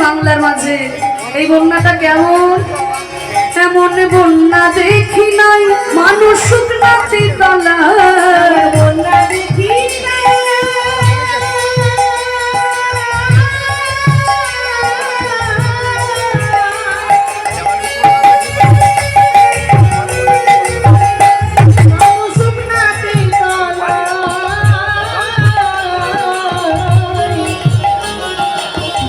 বাংলার মাঝে। এই বন্যাটা কেমন? এমন বন্যা দেখি নাই মানুষ শুকনাতে তলা, বন্যা দেখি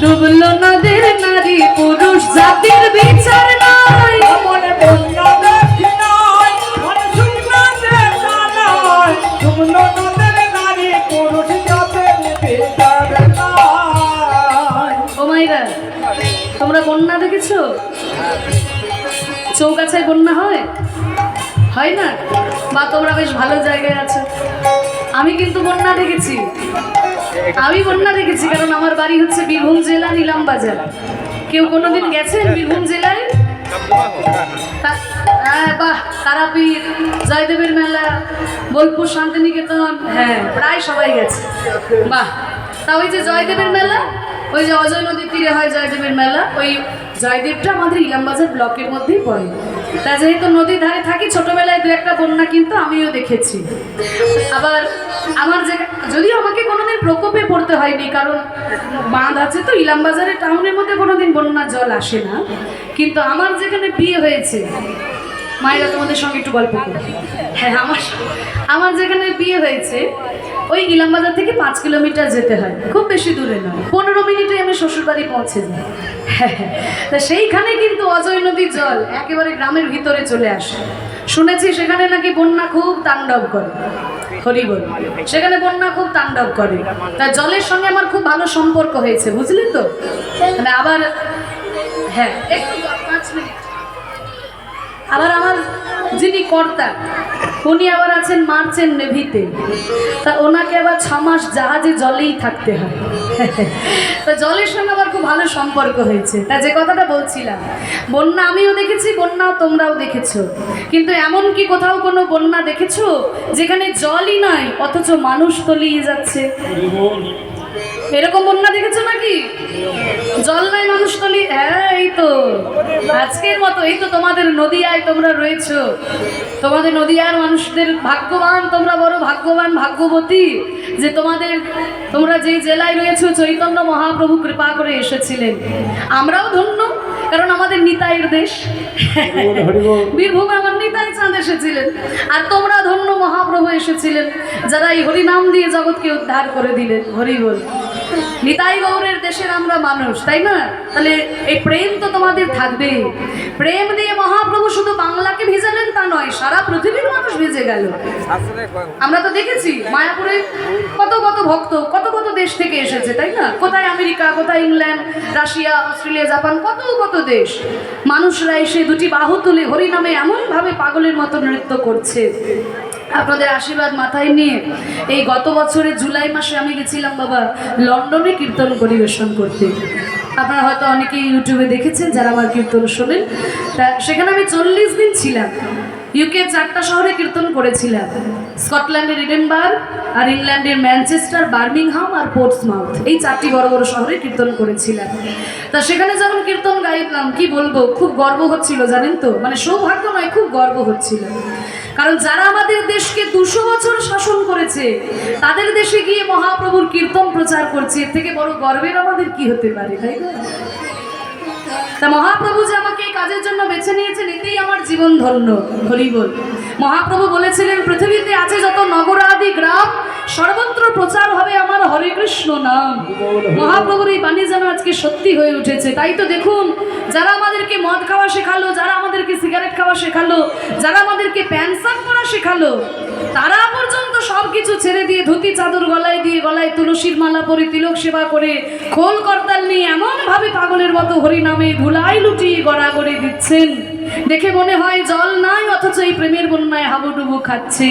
ডুবলো নদের নারী পুরুষ জাতির বিচার নাই, মনে বন্যা দেখি নাই মানুষ শুকনাতে তলা, ডুবলো নদের নারী পুরুষ জাতির বিচার নাই। ও মাইরা, তোমরা বন্যা দেখেছো? চৌগাছায় বন্যা হয়? হয় না? বা তোমরা বেশ ভালো জায়গায় আছো। আমি কিন্তু বন্যা দেখেছি। আমি বন্যা দেখেছি, কারণ আমার বাড়ি হচ্ছে বীরভূম জেলা, নিলামবাজার। কেউ কোনোদিন গেছেন বীরভূম জেলায়? হ্যাঁ, বাহ, তারাপীঠ, জয়দেবের মেলা, বোলপুর, শান্তিনিকেতন, হ্যাঁ প্রায় সবাই গেছে। বাহ, তা ওই যে জয়দেবের মেলা, ওই যে অজয় নদীর তীরে হয় জয়দেবের মেলা, ওই জয়দেবটা আমাদের ইলামবাজার ব্লকের মধ্যেই পড়ে। তা যেহেতু নদীর ধারে থাকি, ছোটবেলায় দু একটা বন্যা কিন্তু আমিও দেখেছি। আবার আমার যে, যদিও আমাকে কোনোদিন প্রকোপে পড়তে হয়নি, কারণ বাঁধ আছে তো, ইলামবাজারের টাউনের মধ্যে কোনোদিন বন্যার জল আসে না। কিন্তু আমার যেখানে বিয়ে হয়েছে, মায়েরা তোমাদের সঙ্গে একটু গল্প করি। হ্যাঁ, আমার যেখানে বিয়ে হয়েছে ওই ইলামবাজার থেকে 5 কিলোমিটার যেতে হয়, খুব বেশি দূরে নয়, 15 মিনিটে আমি শ্বশুরবাড়ি পৌঁছে যাই। তা সেইখানে কিন্তু অজয় নদীর জল একেবারে গ্রামের ভিতরে চলে আসে। শুনেছি সেখানে নাকি বন্যা খুব তাণ্ডব করে, হরি বল, সেখানে বন্যা খুব তাণ্ডব করে। তা জলের সঙ্গে আমার খুব ভালো সম্পর্ক হয়েছে, বুঝলি তো? মানে আবার হ্যাঁ, একটু 5 মিনিট। আবার আমার যিনি কর্তা, উনি আবার আছেন মার্চেন্ট নেভিতে। তা ওনাকে আবার 6 মাস জাহাজে জলেই থাকতে হয়। তা জলের সঙ্গে আবার খুব ভালো সম্পর্ক হয়েছে। তা যে কথাটা বলছিলাম, বন্যা আমিও দেখেছি, বন্যাও তোমরাও দেখেছো। কিন্তু এমন কি কোথাও কোনো বন্যা দেখেছো যেখানে জলই নাই অথচ মানুষ তলিয়ে যাচ্ছে? এরকম বন্যা দেখেছো নাকি? জল নাই মানুষ তলি, হ্যাঁ এই তো আজকের মতো। এই তো তোমাদের নদীয়ায় তোমরা রয়েছো, তোমাদের নদীয়ার মানুষদের ভাগ্যবান, তোমরা বড় ভাগ্যবান, ভাগ্যবতী যে তোমরা যেই জেলায় রয়েছো চৈতন্য মহাপ্রভু কৃপা করে এসেছিলেন। আমরাও ধন্য, কারণ আমাদের নিতাইয়ের দেশ। বীরভূমে আমার নিতাই চাঁদ এসেছিলেন। আর তোমরা ধন্য, মহাপ্রভু এসেছিলেন যারা এই হরিনাম দিয়ে জগৎকে উদ্ধার করে দিলেন। হরি বল। নিতাই গৌরের দেশের আমরা মানুষ, তাই না? তাহলে এই প্রেম তো তোমাদের থাকবে। প্রেম দিয়ে মহাপ্রভু শুধু বাংলাকে ভিজালেন তা নয়, সারা পৃথিবীর মানুষ ভিজে গেল। আমরা তো দেখেছি মায়াপুরে কত কত ভক্ত কত কত দেশ থেকে এসেছে, তাই না? কোথায় আমেরিকা, কোথায় ইংল্যান্ড, রাশিয়া, অস্ট্রেলিয়া, জাপান, কত কত দেশ। মানুষরা এসে দুটি বাহু তুলে হরিনামে এমনভাবে পাগলের মতো নৃত্য করছে। আপনাদের আশীর্বাদ মাথায় নিয়ে এই গত বছরের জুলাই মাসে আমি গেছিলাম বাবা লন্ডনে কীর্তন পরিবেশন করতে। আপনারা হয়তো অনেকেই ইউটিউবে দেখেছেন যারা আমার কীর্তন শোনেন। তা সেখানে আমি 40 দিন ছিলাম। ইউকে 4টা শহরে কীর্তন করেছিলাম, স্কটল্যান্ডের এডিনবার্গ, আর ইংল্যান্ডের ম্যানচেস্টার, বার্মিংহাম আর পোর্টসমাউথ, এই 4টি বড় বড় শহরে কীর্তন করেছিলাম। তা সেখানে যখন কীর্তন গাইলাম, কি বলবো, খুব গর্ব হচ্ছিল, জানেন তো? মানে সৌভাগ্য নয়, খুব গর্ব হচ্ছিল। কারণ যারা আমাদের দেশকে 200 বছর শাসন করেছে, তাদের দেশে গিয়ে মহাপ্রভুর কীর্তন প্রচার করছে, এর থেকে বড় গর্বের আমাদের কি হতে পারে, তাই না? তা মহাপ্রভু যে আমাকে এই কাজের জন্য বেছে নিয়েছেন, এতেই আমার জীবন ধন্য। হরি বল। মহাপ্রভু বলেছিলেন, পৃথিবীতে আছে যত নগরাদি গ্রাম, সর্বত্র প্রচার হবে আমার হরে কৃষ্ণ নাম। মহাপ্রভুর এই বাণী যেন আজকে সত্যি হয়ে উঠেছে। তাই তো দেখুন, যারা আমাদেরকে মদ খাওয়া শেখালো, যারা আমাদেরকে সিগারেট খাওয়া শেখালো, যারা আমাদেরকে প্যান্ট শার্ট পরা শেখালো, তারা পর্যন্ত সব কিছু ছেড়ে দিয়ে ধুতি চাদর গলায় দিয়ে, গলায় তুলসীর মালা পরে, তিলক সেবা করে, খোল করতাল নিয়ে এমনভাবে পাগলের মতো হরিনামে ধুলাই লুটিয়ে গড়াগড়ি দিচ্ছেন। দেখে মনে হয় জল নাই, অথচ এই প্রেমের বন্যায় হাবুডুবু খাচ্ছে।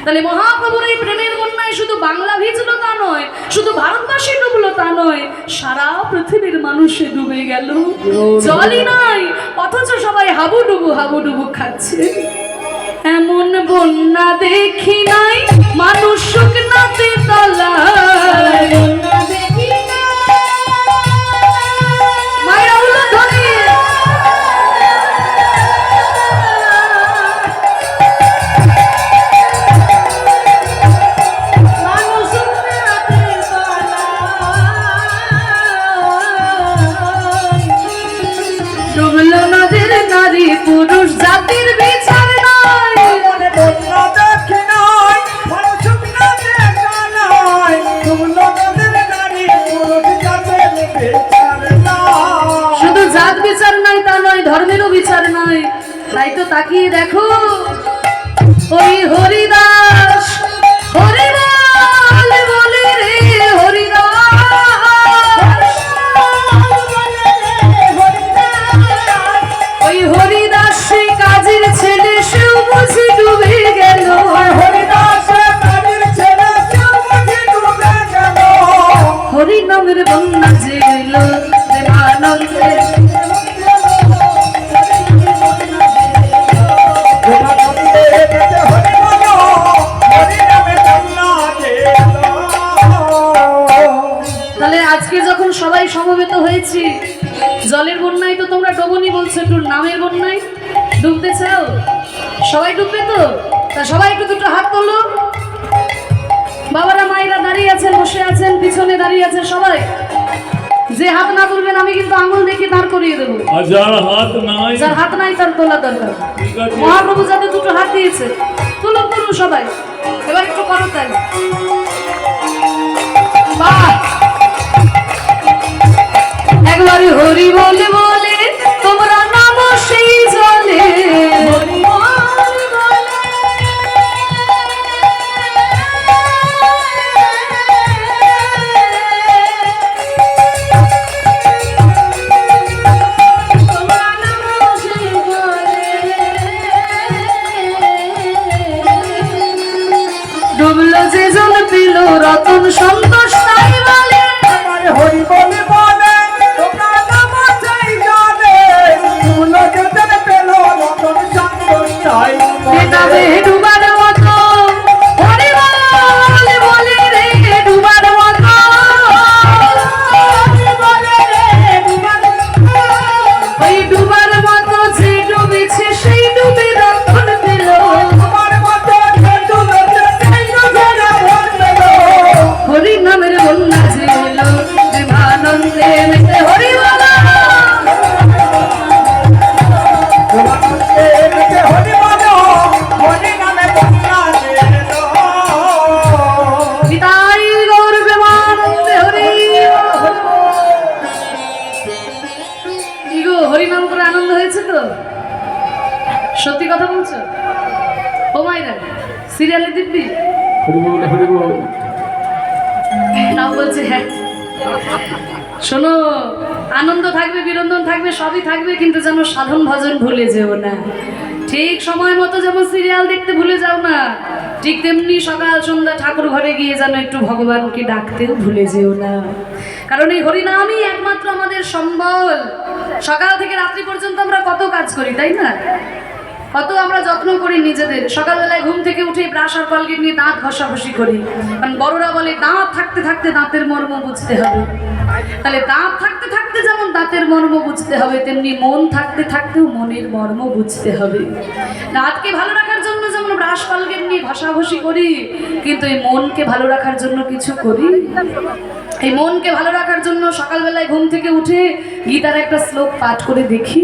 তাহলে মহাপ্রভুর এই প্রেমের বন্যায় শুধু বাংলা ভিজলো তা নয়, শুধু ভারতবাসী ডুবলো তা নয়, সারা পৃথিবীর মানুষে ডুবে গেল। জলই নাই অথচ সবাই হাবুডুবু খাচ্ছে। এমন বন্যা দেখি নাই মানুষ শুকনাতে তলায়, পুরুষ জাতির বিচার নাই। মনে বন্যা দেখি নাই, ভালো শুকনা দেখা নাই, শুকনো নদের নারী পুরুষ জাতের বিচার নাই। শুধু জাত বিচার নাই তা নয়, ধর্মেরও বিচার নাই। তাই তো তাকিয়ে দেখো ওই হরিদাস হরিবল বলে রে হরিদাস, ওই হরিদাস সেই কাজের ছেলে সেও বুঝি ডুবে গেল। হরিদাসের কাজের ছেলে সেও বুঝি ডুবে গেল। হরি নামের বন্যা যে এলো প্রেমানন্দে, তাহলে আজকে যখন সবাই সমবেত হয়েছি, জলের বন্যায় তো তোমরা ডোবনি বলছো, একটু নামের বন্যায় ডুবতে চাও? সবাই ডুববে তো? তা সবাই একটু দুটো হাত তোলো। বাবারা মায়েরা দাঁড়িয়ে আছেন, বসে আছেন, পিছনে দাঁড়িয়ে আছেন সবাই। যে হাত না তুলবেন আমি কিন্তু আঙুল দেখে দাঁড় করিয়ে দেবো। যার হাত নাই, যার হাত নাই তার তোলা দরকার। ঠিক আছে। মহাপ্রভু যাতে দুটো হাত দিয়েছে, তুলুন তুলুন সবাই। এবার একটু করো তাই। বাহ! একবার হরি বলে বলে তোমরা নামো সেই জলে, ডুবলো যে জল পেল রতন সন্তোষ তাই বলে। আমার হরি বলে বলে তোমরা নাম চাই জানে, শুকনো নদের পেল রতন সন্তোষ তাই বেটাবে ডুবার মতো হরি বলে বলে রে ডুবার মতো, ওই ডুবার মতো যে ডুবেছে সেই ডুবে রক্ষণ পেল। আমার মতো ডুবেছে সেই ডুবে রক্ষণ পেল। হরি নামের বন্যা যে এলো প্রেমানন্দে মেতে হরি বলা। হরি বলো, হরি নামে বন্যা দিল। নিতাই গৌর প্রেমানন্দে হরি। কি গো, হরি নাম করে আনন্দ হয়েছে তো? সত্যি কথা বলছো? ও মাইরা সিরিয়ালে দিব্যি নাম বলছে। হ্যাঁ শোনো, আনন্দ থাকবে, বিনোদন থাকবে, সবই থাকবে, কিন্তু যেন সাধন ভজন ভুলে যেও না। ঠিক সময় মতো যেমন সিরিয়াল দেখতে ভুলে যাও না, ঠিক তেমনি সকাল সন্ধ্যা ঠাকুর ঘরে গিয়ে যেন একটু ভগবানকে ডাকতেও ভুলে যেও না। কারণ এই হরিনামই একমাত্র আমাদের সম্বল। সকাল থেকে রাত্রি পর্যন্ত আমরা কত কাজ করি, তাই না? কত আমরা যত্ন করি নিজেদের। সকালবেলায় ঘুম থেকে উঠে ব্রাশ আর কলগেট নিয়ে দাঁত ঘষাঘষি করি, কারণ বড়রা বলে দাঁত থাকতে থাকতে দাঁতের মর্ম বুঝতে হবে। তাহলে দাঁত থাকতে থাকতে যেমন দাঁতের মর্ম বুঝতে হবে, তেমনি মন থাকতে থাকতেও মনের মর্ম বুঝতে হবে। দাঁতকে ভালো রাখার জন্য যেমন ব্রাশ কলগেট নিয়ে ঘষাঘষি করি, কিন্তু এই মনকে ভালো রাখার জন্য কিছু করি। এই মনকে ভালো রাখার জন্য সকালবেলায় ঘুম থেকে উঠে গীতার একটা শ্লোক পাঠ করে দেখি।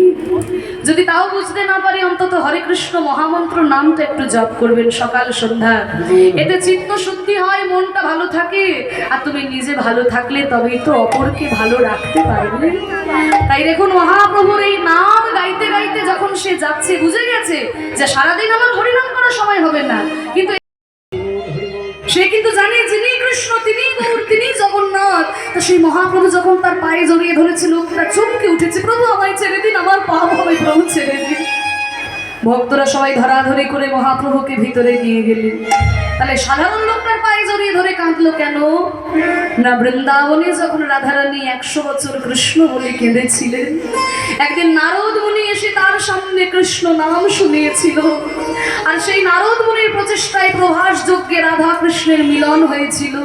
যদি তাও বুঝতে না পারি, অন্তত হরে কৃষ্ণ মহামন্ত্র নামটা একটু জপ করবেন সকাল সন্ধ্যা। এতে চিত্ত শুদ্ধি হয়, মনটা ভালো থাকে, আর তুমি নিজে ভালো থাকলে তবেই তো অপরকে ভালো রাখতে পারবে। তাই দেখুন, মহাপ্রভুর এই নাম গাইতে গাইতে যখন সে যাচ্ছে, বুঝে গেছে যে সারাদিন আমার হরিনাম করার সময় হবে না, কিন্তু সে কিন্তু জানে যিনি কৃষ্ণ, তিনি গৌর, তিনি জগন্নাথ। তো সেই মহাপ্রভু যখন তার পায়ে জড়িয়ে ধরেছিল, তার চমকে উঠেছে, প্রভু আমায় ছেড়ে দিন, আমার পাপ হবে, প্রভু ছেড়ে দিন। ভক্তরা সবাই ধরাধরি করে মহাপ্রভুকে ভিতরে নিয়ে গেলেন। তাহলে সাধারণ লোকটার পায়ে জড়িয়ে ধরে কাঁদলো কেন? না, বৃন্দাবনে যখন রাধারানী 100 বছর কৃষ্ণ বলে কেঁদেছিলেন, একদিন নারদ মুনি এসে তার সামনে কৃষ্ণ নাম শুনিয়েছিল, আর সেই নারদ মুনির প্রচেষ্টায় প্রভাস যজ্ঞে রাধা কৃষ্ণের মিলন হয়েছিল।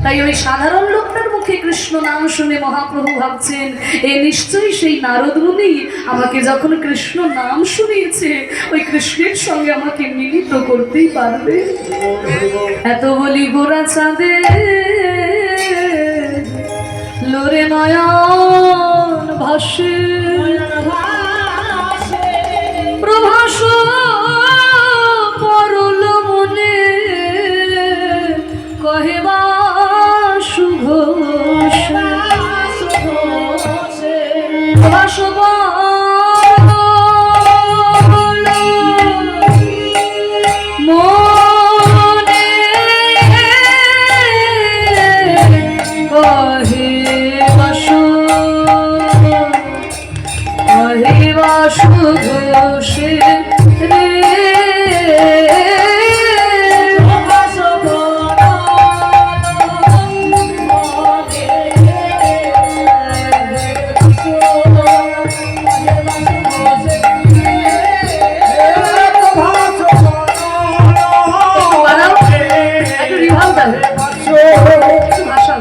তাই ওই সাধারণ লোকটার মুখে কৃষ্ণ নাম শুনে মহাপ্রভু ভাবছেন, এ নিশ্চয়ই সেই নারদ মুনি আমাকে যখন কৃষ্ণ নাম শুনিয়েছে, ওই কৃষ্ণের সঙ্গে আমাকে মিলিত করতেই পারবে। এত বলি গোরা চাঁদে লোরে নয়ন ভাসে, প্রভাস মনে কহে বাসু ঘোষে রে একটু রিভাব দাও ভাষা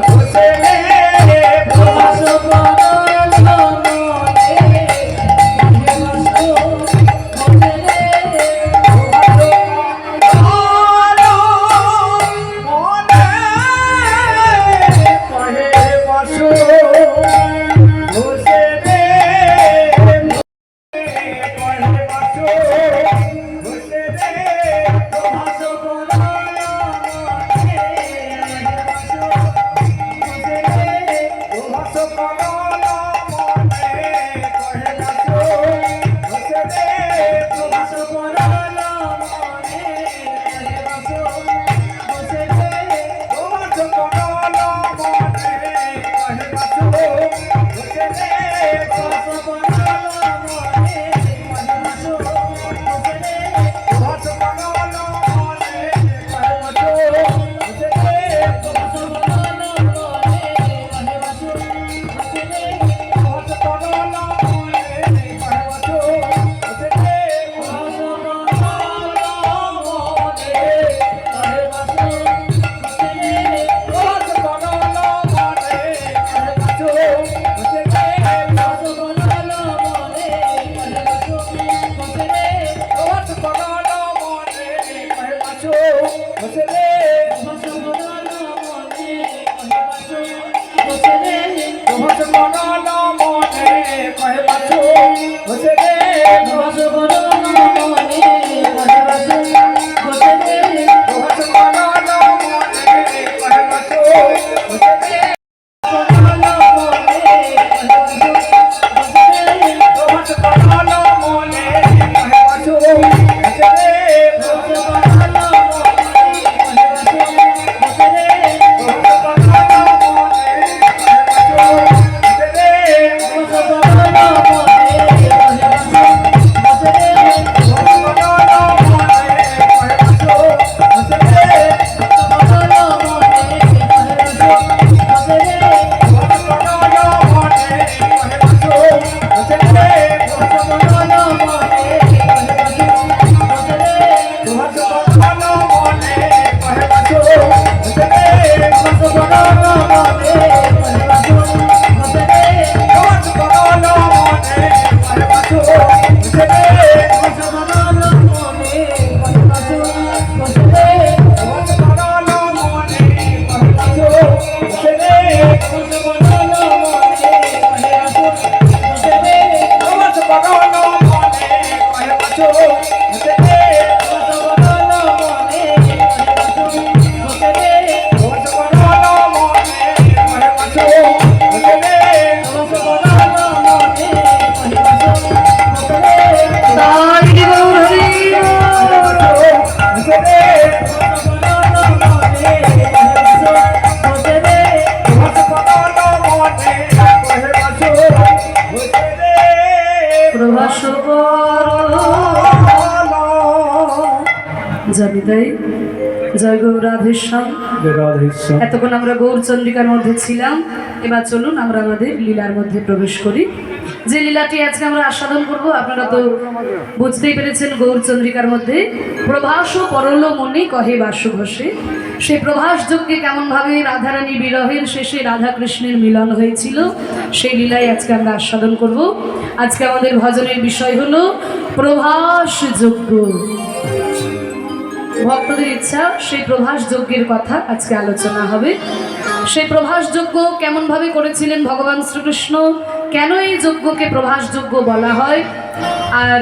জানিতাই জয় গৌর রাধেশ্যাম। এতক্ষণ আমরা গৌরচন্দ্রিকার মধ্যে ছিলাম, এবার চলুন আমরা আমাদের লীলার মধ্যে প্রবেশ করি। যে লীলাটি আজকে আমরা আস্বাদন করব আপনারা তো বুঝতেই পেরেছেন, গৌরচন্দ্রিকার মধ্যে প্রভাস পরল মনে কহে বাসু ঘোষে। সেই প্রভাস যজ্ঞে কেমনভাবে রাধারানী বিরহের শেষে রাধা কৃষ্ণের মিলন হয়েছিল, সেই লীলাই আজকে আমরা আস্বাদন করব। আজকে আমাদের ভজনের বিষয় হলো প্রভাস যজ্ঞ। ভক্তদের ইচ্ছা সেই প্রভাস যজ্ঞের কথা আজকে আলোচনা হবে। সেই প্রভাস যজ্ঞ কেমনভাবে করেছিলেন ভগবান শ্রীকৃষ্ণ, কেন এই যজ্ঞকে প্রভাস যজ্ঞ বলা হয়, আর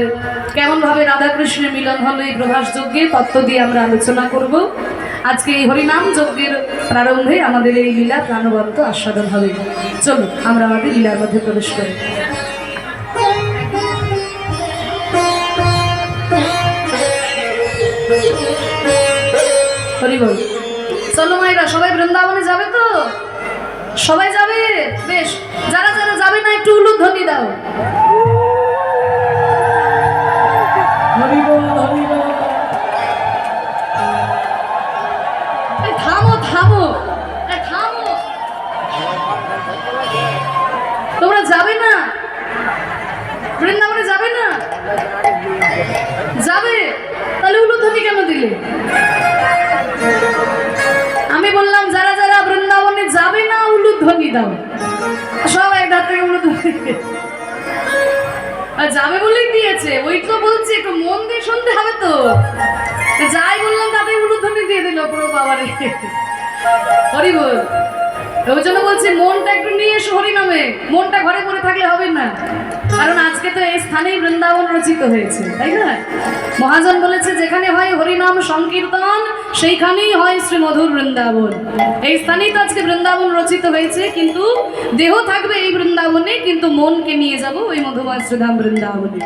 কেমনভাবে রাধাকৃষ্ণের মিলন হলো এই প্রভাস যজ্ঞে, তত্ত্ব দিয়ে আমরা আলোচনা করব। আজকে এই হরিনাম যজ্ঞের প্রারম্ভে আমাদের এই লীলা প্রাণবন্ত আস্বাদন হবে। চলুন আমরা আমাদের লীলার মধ্যে প্রবেশ করি। হরি বল। চলো মায়েরা, সবাই বৃন্দাবনে যাবে তো? সবাই যাবে? বেশ, যারা যারা যাবে না একটু উলুধ্বনি দাও। হরি বল হরি বল। এই থামো থামো, এই থামো, তোমরা যাবে না? বৃন্দাবনে যাবে না? যাবে, তাহলে উলুধ্বনি কেন দিলে? আমি বললাম যারা যারা বৃন্দাবনে যাবে না উলুধ্বনি দাও। সব এক ধার থেকে উলুধ্বনি আর যাবে বলেই দিয়েছে। ওই তো বলছি একটু মন দিয়ে শুনতে হবে তো। যাই বললাম তাতে উলুধ্বনি দিয়ে দিল পুরো বাবারে। হরি বল। ওই জন্য বলছি মনটা একটু নিয়ে এসো হরি নামে। মনটা ঘরে পড়ে থাকলে হবে না, কারণ আজকে তো এই স্থানেই বৃন্দাবন রচিত হয়েছে, তাই না? মহাজন বলেছে যেখানে হয় হরিনাম সংকীর্তন সেইখানেই হয় শ্রী মধুর বৃন্দাবন। এই স্থানেই তো আজকে বৃন্দাবন রচিত হয়েছে, কিন্তু দেহ থাকবে এই বৃন্দাবনে, কিন্তু মনকে নিয়ে যাব ওই মধুময় শ্রীধাম বৃন্দাবনে।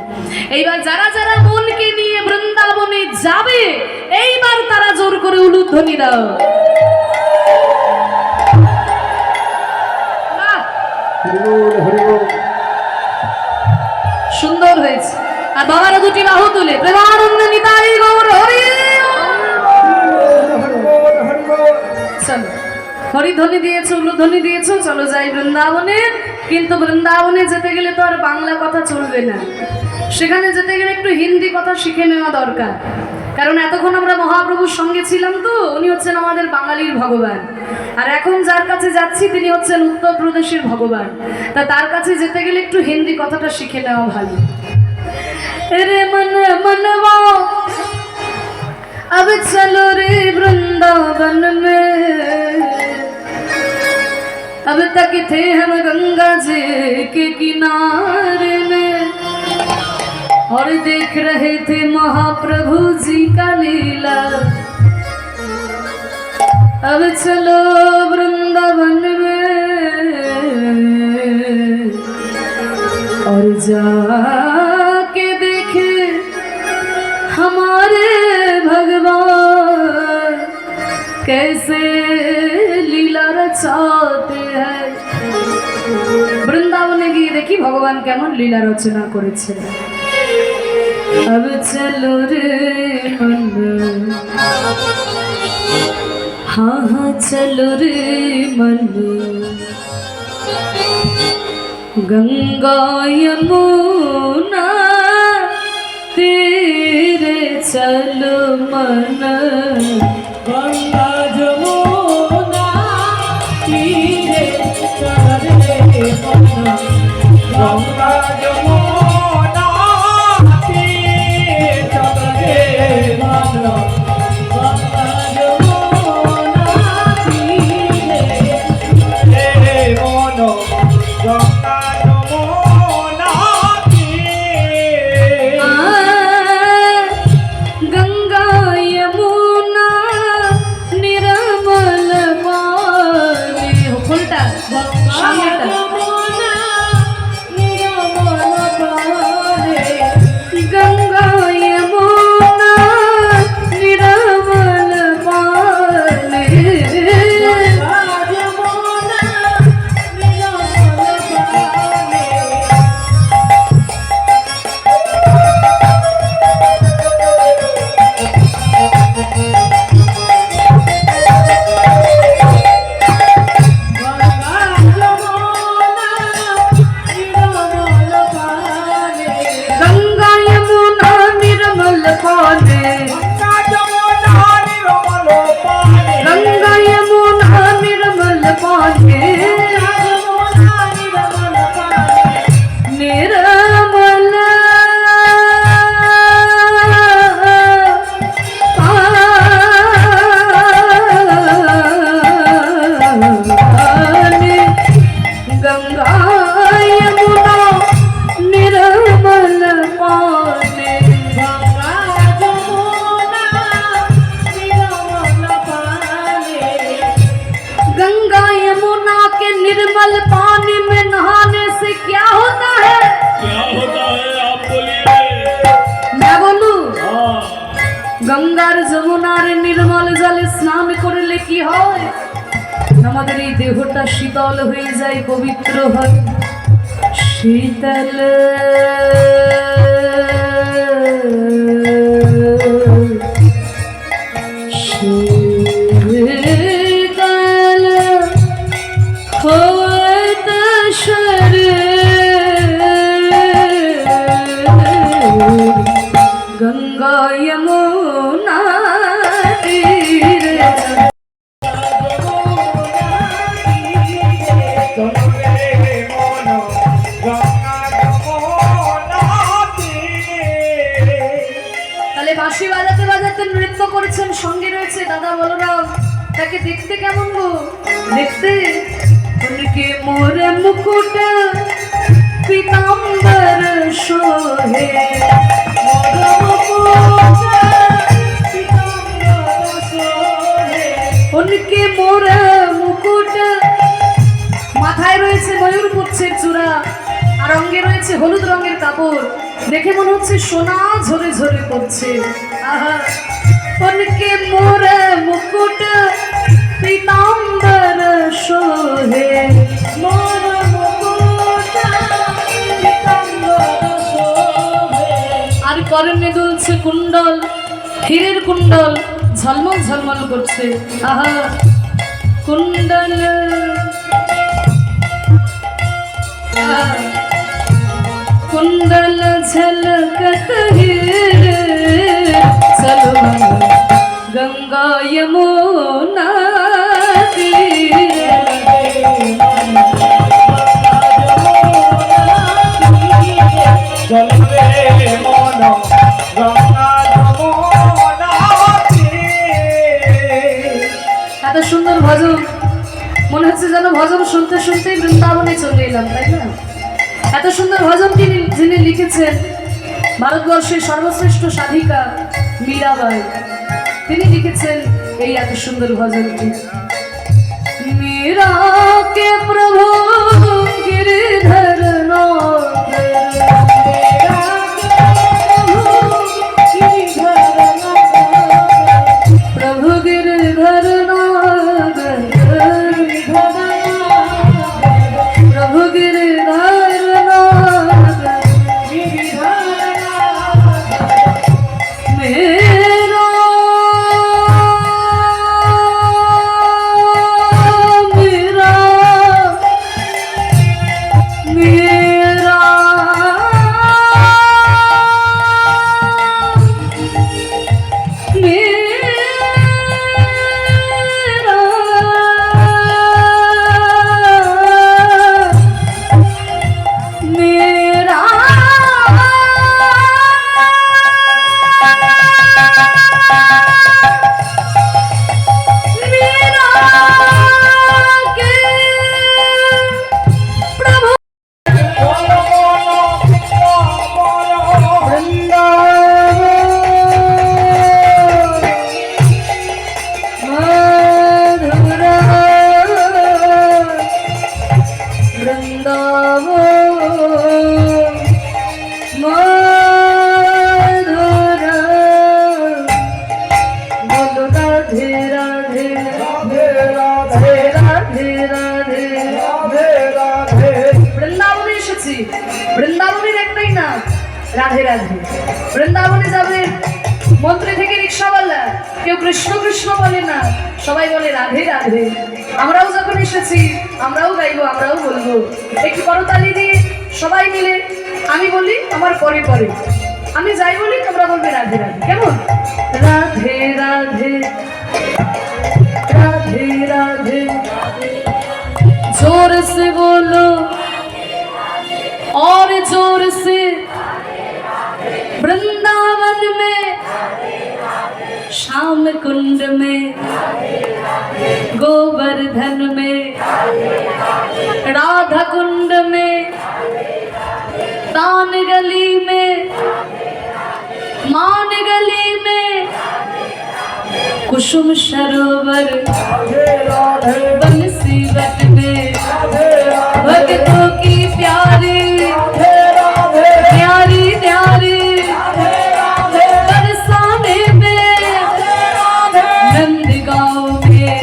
এইবার যারা যারা মনকে নিয়ে বৃন্দাবনে যাবে এইবার তারা জোর করে উলুধ্বনি দাও। সুন্দর হয়েছে। আর বাবারা দুটি বাহু তুলে প্রেমানন্দ নিতাই গৌর হরি। চলো, হরিধ্বনি দিয়েছো, উলুধ্বনি দিয়েছো, চলো যাই বৃন্দাবনে। কিন্তু বৃন্দাবনে যেতে গেলে তো আর বাংলা কথা চলবে না, সেখানে যেতে গেলে একটু হিন্দি কথা শিখে নেওয়া দরকার। কারণ এতক্ষণ আমরা মহাপ্রভুর সঙ্গে ছিলাম তো, উনি হচ্ছেন আমাদের বাঙালির ভগবান। আর এখন যার কাছে যাচ্ছি তিনি হচ্ছেন উত্তরপ্রদেশের ভগবান। তা তার কাছে যেতে গেলে একটু হিন্দি কথাটা শিখে নেওয়া ভালো। রে মন মনवा अब चलो रे वृंदावन में, अब तक थे हम गंगा जी के किनारे में और देख रहे थे महाप्रभु जी का लीला। अब चलो वृंदावन में और जाके देखे हमारे भगवान कैसे लीला रचाते हैं। বৃন্দাবনে গিয়ে দেখি ভগবান কেমন লীলা রচনা করেছে। अब चलो रे मन, हाँ हाँ चलो रे मन, गंगा यमुना तेरे चलो मन, गंगा जमुना तीरे चले मन, गंगा जमुना तीरे चले मन, गंगा जमुना तीरे चले मन, गंगा जमुना तीरे। गंगा यमुना निर्मल पानी। फुलटा सामनेটা কি হয়, আমাদের এই দেহটা শীতল হয়ে যায়, পবিত্র হয়। শীতল শীতল होत शरीर गंगा यमुना तीर। তাহলে বাঁশি বাজাতে বাজাতে নৃত্য করেছেন, সঙ্গে রয়েছে দাদা বলরাম। তাকে দেখতে কেমন গো? দেখতে उनके मोर मुकुट पीताम्बर शोभे, उनके मोर मुकुट, মাথায় রয়েছে ময়ূর পুচ্ছের চূড়া, আর অঙ্গে রয়েছে হলুদ রঙের কাপড়। দেখে মনে হচ্ছে সোনা ঝরে ঝরে পড়ছে। আহা, उनके मोर मुकुट पीताम्बर शोभे, मोर मुकुट पीताम्बर शोभे। আর করণে দুলছে কুণ্ডল, হীরের কুণ্ডল ঝলমল ঝলমল করছে। আহা, কুণ্ডল कुंडल झलकत हीरे, चलो गंगा यमुना तीरे। এত সুন্দর ভজন, মনে হচ্ছে যেন ভজন শুনতে শুনতেই বৃন্দাবনে চলে এলাম, তাই না? এত সুন্দর ভজন যিনি লিখেছেন, ভারতবর্ষের সর্বশ্রেষ্ঠ সাধিকা মীরাবাই, তিনি লিখেছেন এই এত সুন্দর ভজনটি। মীরা কে প্রভু गिरधर प्रभु गिरधर प्रभु गिरधर मेरा मेरा मेरा বৃন্দাবনে এসেছি, বৃন্দাবনের একটাই নাম রাধে রাধে। বৃন্দাবনে যাবে, মন্ত্রী থেকে রিক্সাওয়ালা, কেউ কৃষ্ণ কৃষ্ণ বলে না, সবাই বলে রাধে রাধে। আমরাও যখন এসেছি আমরাও গাইবো, আমরাও বলবো। একটু করতালি দিয়ে সবাই মিলে, আমি বলি আমার পরে পরে, আমি যাই বলি তোমরা বলবে রাধে রাধে। কেমন? রাধে রাধে राधे राधे, जोर से बोलो और जोर से। वृंदावन में, श्याम कुंड में, गोवर्धन में, राधा कुंड में, तान गली में, मान गली में, कुसुम सरोवर बंसी बट में, भक्तों की प्यारी प्यारी प्यारी बरसाने में, नंद गाँव में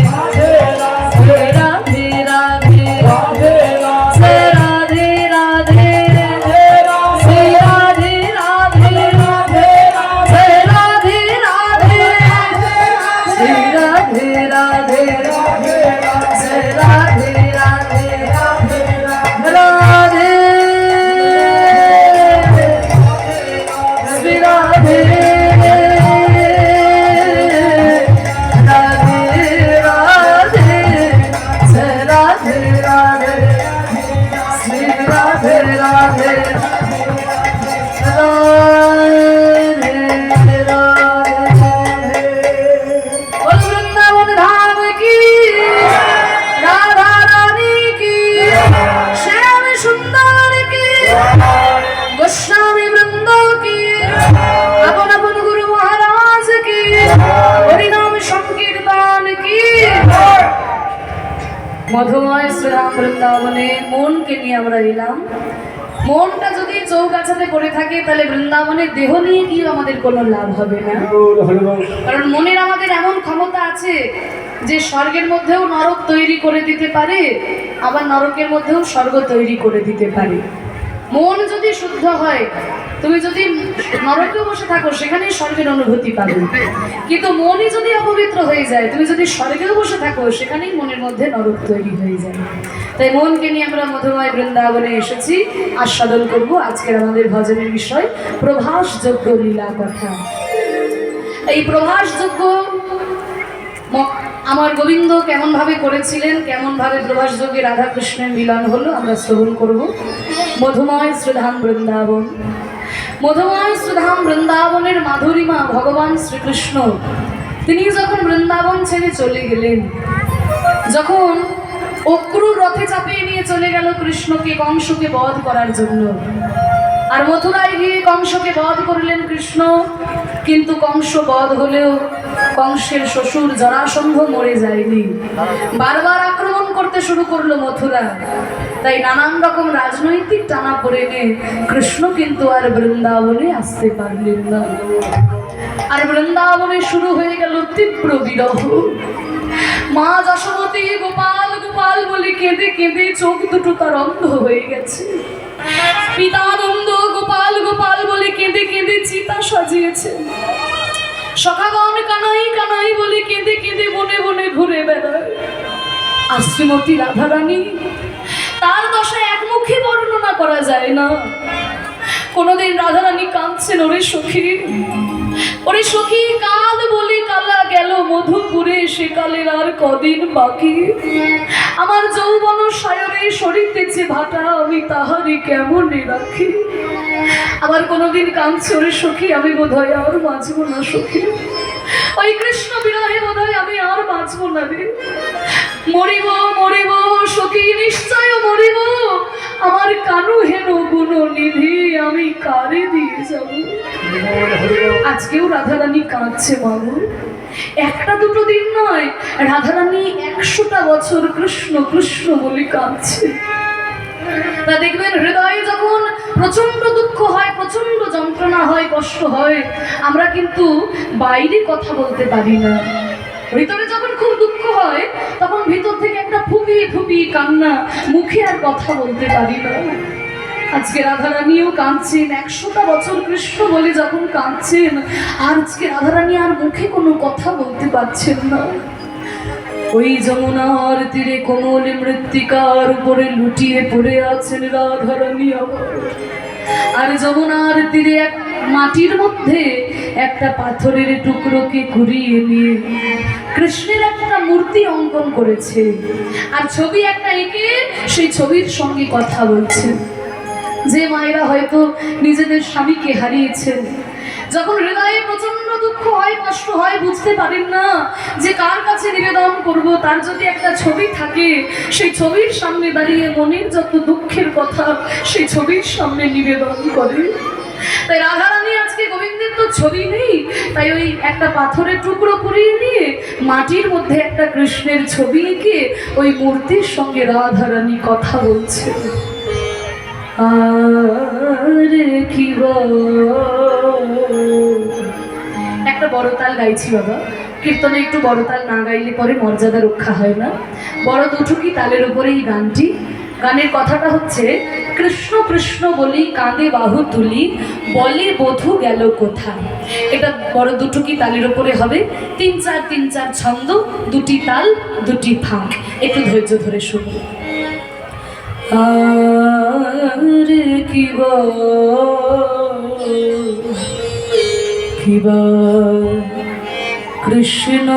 बोल वृंदावन धाम की, राधा रानी की, श्याम सुंदर की, गोस्वामी वृंदों की, अपन अपन गुरु महाराज की, हरिनाम संकीर्तन की। মধুময় শ্রীরাম বৃন্দাবনে মনকে নিয়ে আমরা এলাম। মনটা যদি চৌগাছাতে পড়ে থাকে তাহলে বৃন্দাবনের দেহ নিয়ে কি আমাদের কোনো লাভ হবে না। কারণ মনের আমাদের এমন ক্ষমতা আছে যে স্বর্গের মধ্যেও নরক তৈরি করে দিতে পারে, আবার নরকের মধ্যেও স্বর্গ তৈরি করে দিতে পারে। মন যদি শুদ্ধ হয়, তুমি যদি নরকেও বসে থাকো সেখানেই স্বর্গের অনুভূতি পাবে, কিন্তু মনই যদি অপবিত্র হয়ে যায়, তুমি যদি স্বর্গেও বসে থাকো সেখানেই মনের মধ্যে নরক তৈরি হয়ে যায়। তাই মনকে নিয়ে আমরা মধুময় বৃন্দাবনে এসেছি, আস্বাদন করব আজকের আমাদের ভজনের বিষয় প্রভাসযোগ্য লীলা কথা। এই প্রভাসযোগ্য আমার গোবিন্দ কেমন ভাবে করেছিলেন, কেমন ভাবে প্রভাসযোগে রাধা কৃষ্ণের মিলন হলো আমরা শ্রবণ করব। মধুময় শ্রীধাম বৃন্দাবন, মধুময় শ্রীধাম বৃন্দাবনের মাধুরীমা ভগবান শ্রীকৃষ্ণ তিনি যখন বৃন্দাবন ছেড়ে চলে গেলেন, যখন অক্রুর রথে চাপিয়ে নিয়ে চলে গেল কৃষ্ণকে কংসকে বধ করার জন্য, আর মথুরায় গিয়ে কংসকে বধ করলেন কৃষ্ণ, কিন্তু কংস বধ হলেও কংসের শ্বশুর জরাসন্ধ মরে যায়নি, বারবার আক্রমণ করতে শুরু করলো মথুরা। তাই নানান রকম রাজনৈতিক টানা পড়ে কৃষ্ণ কিন্তু আর বৃন্দাবনে আসতে পারলেন না। আর বৃন্দাবনে শুরু হয়ে গেল তীব্র বিরহ। মা যশোমতী গোপাল গোপাল বলে কেঁদে কেঁদে চোখ দুটো তার অন্ধ হয়ে গেছে। পিতানন্দ গোপাল গোপাল বলে কেঁদে কেঁদে চিতা সাজিয়েছে। সখাগণ কানাই কানাই বলে কেঁদে কেঁদে বনে বনে ঘুরে বেড়ায়। আর শ্রীমতী রাধারানী, তার দশা একমুখী বর্ণনা করা যায় না। কোনদিন রাধারানী কাঁদছেন, ওরে সখী, ওরে সখী কাল বলি কালা গেল মধুপুরে, সে কালের আর কদিন বাকি। আমার যৌবন সায়রে সরিতেছে ভাটা, আমি তাহারি কেমনে রাখি। আবার কোনদিন কাঁদছে, ওরে সখী আমি বোধহয় আর বাঁচবো না সখী, ওই কৃষ্ণ বিরহে বোধহয় আমি আর বাঁচবো না রে। মরিব মরিব সখী নিশ্চয় মরিব, আমার কানু হেন গুণ নিধি আমি কারে দিয়ে যাব। আজকেও রাধারানী কাঁদছে বাবু। একটা দুটো দিন নয়, রাধারানী 100টা বছর কৃষ্ণ কৃষ্ণ বলে কাঁদছে। তা দেখবেন হৃদয়ে যখন প্রচন্ড দুঃখ হয়, প্রচন্ড যন্ত্রণা হয়, কষ্ট হয়, আমরা কিন্তু বাইরে কথা বলতে পারি না। ভিতরে যখন খুব দুঃখ হয় তখন ভিতর থেকে একটা ফুপিয়ে ফুপিয়ে কান্না, মুখে আর কথা বলতে পারি না। আজকে রাধারানীও কাঁদছেন, 100টা বছর কৃষ্ণ বলে যখন কাঁদছেন, আজকে রাধারানী আর মুখে কোনো কথা বলতে পারছেন না। ওই যমুনার তীরে কোমল মৃত্তিকার উপরে লুটিয়ে পড়ে আছেন রাধারানী। আর যমুনার তীরে এক মাটির মধ্যে একটা পাথরের টুকরোকে কুড়িয়ে নিয়ে কৃষ্ণের একটা মূর্তি অঙ্কন করেছে, আর ছবি একটা এঁকে সেই ছবির সঙ্গে কথা বলছে। যে মায়েরা হয়তো নিজেদের স্বামীকে হারিয়েছেন, যখন হৃদয়ে প্রচন্ড দুঃখ হয়, কষ্ট হয়, বুঝতে পারেন না যে কার কাছে নিবেদন করব, তার যদি একটা ছবি থাকে, সেই ছবির সামনে দাঁড়িয়ে মনের যত দুঃখের কথা সেই ছবির সামনে নিবেদন করে। তাই রাধারানী আজকে গোবিন্দের তো ছবি নেই, তাই ওই একটা পাথরের টুকরো কুড়িয়ে নিয়ে মাটির মধ্যে একটা কৃষ্ণের ছবি এঁকে ওই মূর্তির সঙ্গে রাধারানী কথা বলছে। একটা বড় তাল গাইছি বাবা, কীর্তনে একটু বড় তাল না গাইলে পরে মর্যাদা রক্ষা হয় না। বড় দুঠুকি তালের উপরে এই গানটি। গানের কথাটা হচ্ছে, কৃষ্ণ কৃষ্ণ বলি কাঁদে বাহু তুলি, বলে বধূ গেল কোথায়। এটা বড় দুঠুকি তালের উপরে হবে, 3-4 ছন্দ, 2টি তাল 2টি ফাঁক। একটু ধৈর্য ধরে শুনুন। আরে কিবা কৃষ্ণ